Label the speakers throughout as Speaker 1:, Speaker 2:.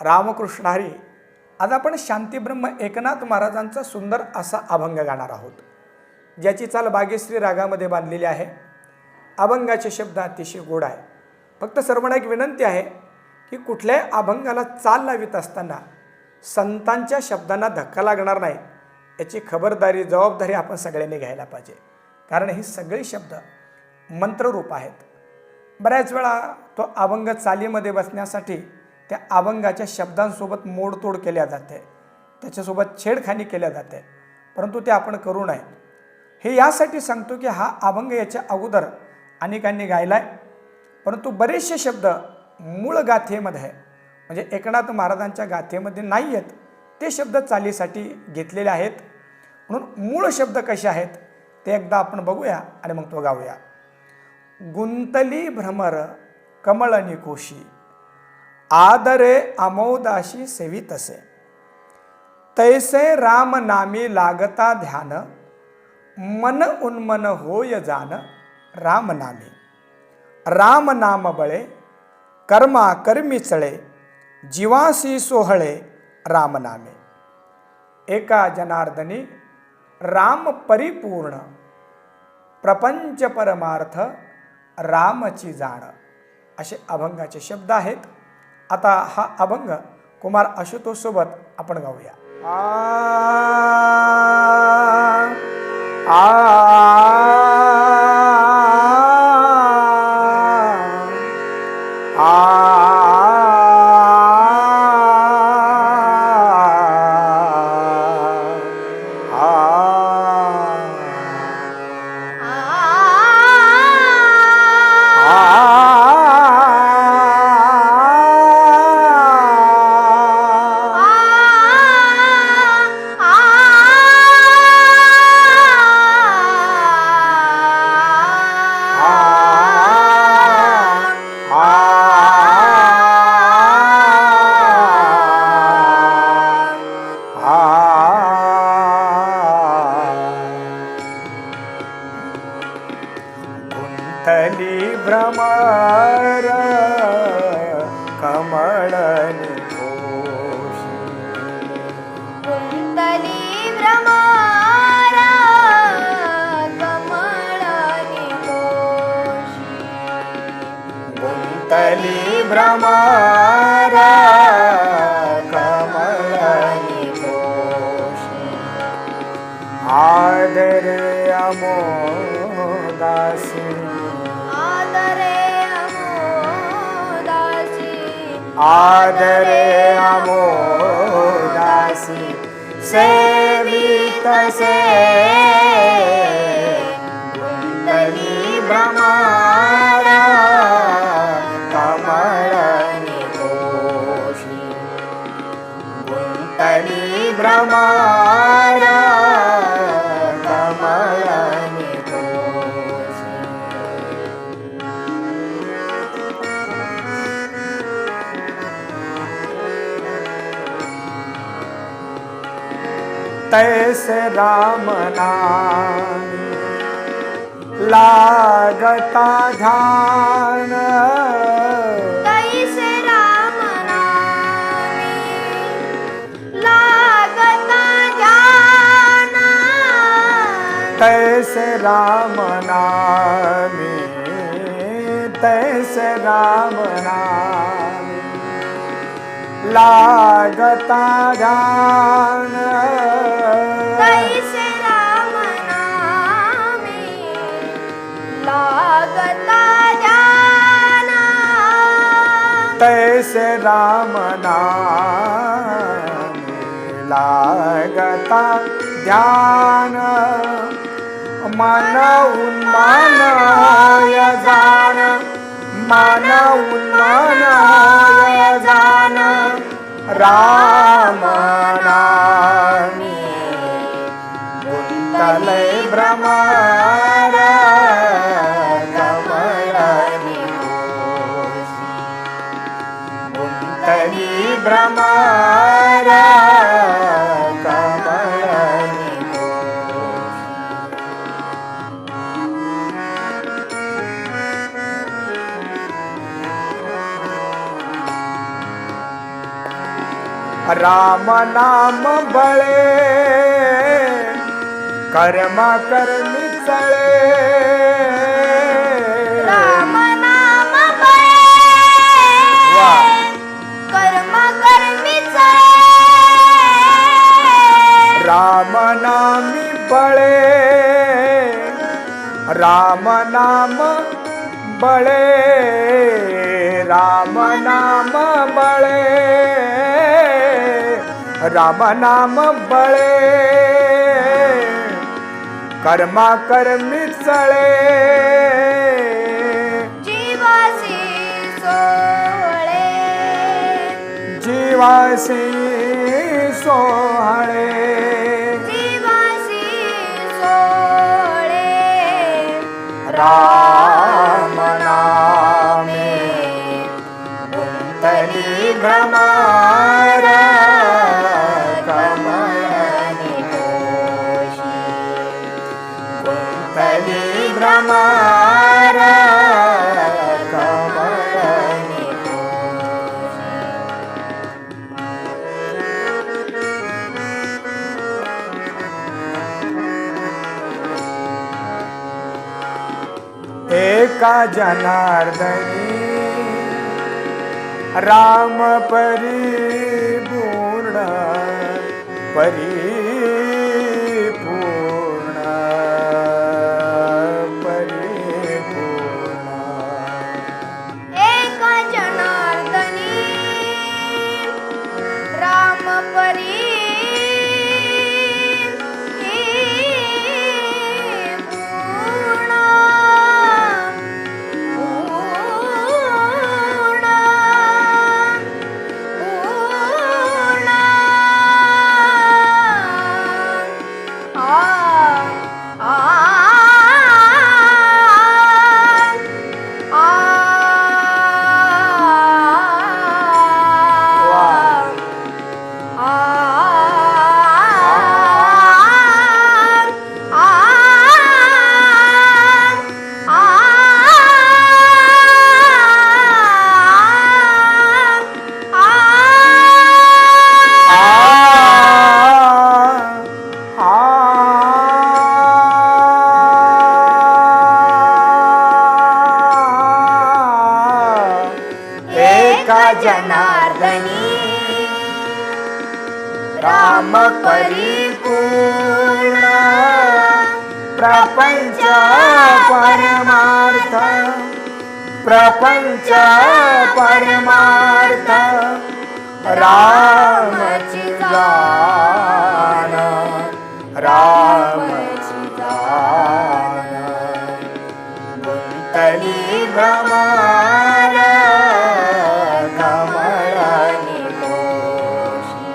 Speaker 1: रामकृष्ण हरी. आज आपण शांतीब्रह्म एकनाथ महाराजांचा सुंदर असा अभंग गाणार आहोत, ज्याची चाल बागेश्री रागामध्ये बांधलेली आहे. अभंगाचे शब्द अतिशय गोड आहे. फक्त सर्वांना एक विनंती आहे की कुठल्याही अभंगाला चाल लावित असताना संतांच्या शब्दांना धक्का लागणार नाही याची खबरदारी जबाबदारी आपण सगळ्यांनी घ्यायला पाहिजे. कारण ही सगळी शब्द मंत्ररूप आहेत. बऱ्याच वेळा तो अभंग चालीमध्ये बसण्यासाठी त्या अभंगाच्या शब्दांसोबत मोडतोड केल्या जाते, त्याच्यासोबत छेडखानी केल्या जाते, परंतु ते आपण करू नये. हे यासाठी सांगतो की हा अभंग याच्या अगोदर अनेकांनी गायलाय, परंतु बरेचसे शब्द मूळ गाथेमध्ये आहे, म्हणजे एकनाथ महाराजांच्या गाथेमध्ये नाही आहेत, ते शब्द चालीसाठी घेतलेले आहेत. म्हणून मूळ शब्द कसे आहेत ते एकदा आपण बघूया आणि मग तो गाऊया. गुंतली भ्रमर कमळ निकोशी, आदरे अमोदाशी सेवितसे, तैसे राम नामी लागता ध्यान, मन उन्मन होय जान राम नामी. राम नाम बळे कर्मा कर्मी चळे, जीवासी सोहळे राम नामे. एका जनार्दनी राम परिपूर्ण, प्रपंच परमार्थ रामची जाण. असे अभंगाचे शब्द आहेत. आता हा अभंग कुमार आशुतोष सोबत आपण गाऊया. गुंतली भ्रमर कमळ निकोशी,
Speaker 2: गुंतली भ्रमर कमळ निकोशी,
Speaker 1: गुंतली भ्रमर कमळ निकोशी, आदरे अमोदासी, आदरे अमोदासी सेवितसे, गुंतली भ्रमर कमळ निकोशी, गुंतली भ्रमर कमळ निकोशी. तैसे राम नामी लागता ध्यान,
Speaker 2: तैसे राम नामी लागता ध्यान,
Speaker 1: तैसे राम नामी, तैसे राम नामी लागता ध्यान,
Speaker 2: तैसे राम नामी लागता ध्यान,
Speaker 1: तैसे राम नामी लागता ध्यान, मन उन्मन होय जान, मन उन्मन होय जान राम नामी. गुंतले भ्रमर कमळ निकोशी, गुंतली भ्रमर कमळ निकोशी. राम नाम बळे कर्म करमी चळे
Speaker 2: राम नाम बळे
Speaker 1: वा
Speaker 2: कर्म करमी चळे
Speaker 1: राम नामी बळे राम नाम बळे राम नाम बळे राम नाम बळे कर्मा कर्मी चळे
Speaker 2: जीवासी सोहळे
Speaker 1: जीवासी सोहळे
Speaker 2: जीवासी सोहळे
Speaker 1: राम नामे गुंतली भ्रमार कमळनी पोषी गुंतली भ्रमार कमळनी एका जनार्दनी राम परिपूर्ण परिपूर्ण परिपूर्ण
Speaker 2: एक जनार्दनी राम परी पूर्ण पूर्ण पूर्ण आ आ एका जनार्दनी राम परिपूर्ण
Speaker 1: प्रपंच परमार्थ प्रपंच परमार्थ रामची जाण रामची जाण गुंतली भ्रमार कमळनी पोषी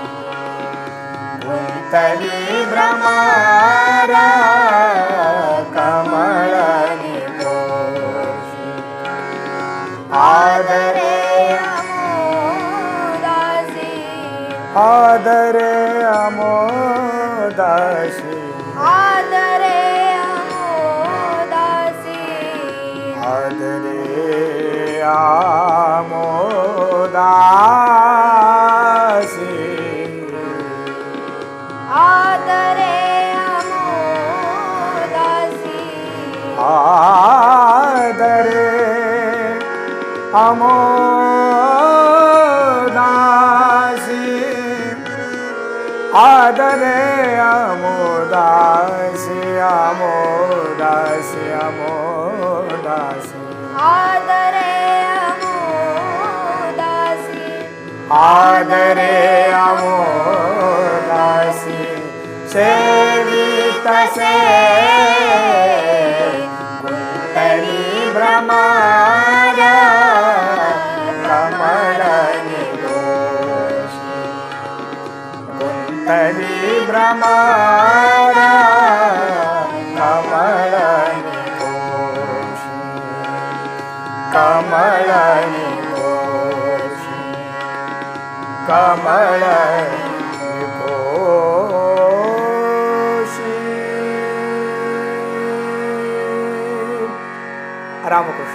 Speaker 1: गुंतली भ्रमार कमळनी पोषी
Speaker 2: आदरे अमोदासी
Speaker 1: आदरे अमोदासी
Speaker 2: आदरे अमोदासी
Speaker 1: आदरे आमोदासी
Speaker 2: आदरे अमोदासी
Speaker 1: आदरे अमोदासी आदरे अमोदासी अमोदासी अमोदासी
Speaker 2: आदरे अमोदासी
Speaker 1: आदरे अमोदासी सेवितसे गुंतली भ्रमार कमळनी पोषी गुंतली भ्रमार कमळनी पोषी कमळनी पोषी कमळनी पोषी रामकृष्ण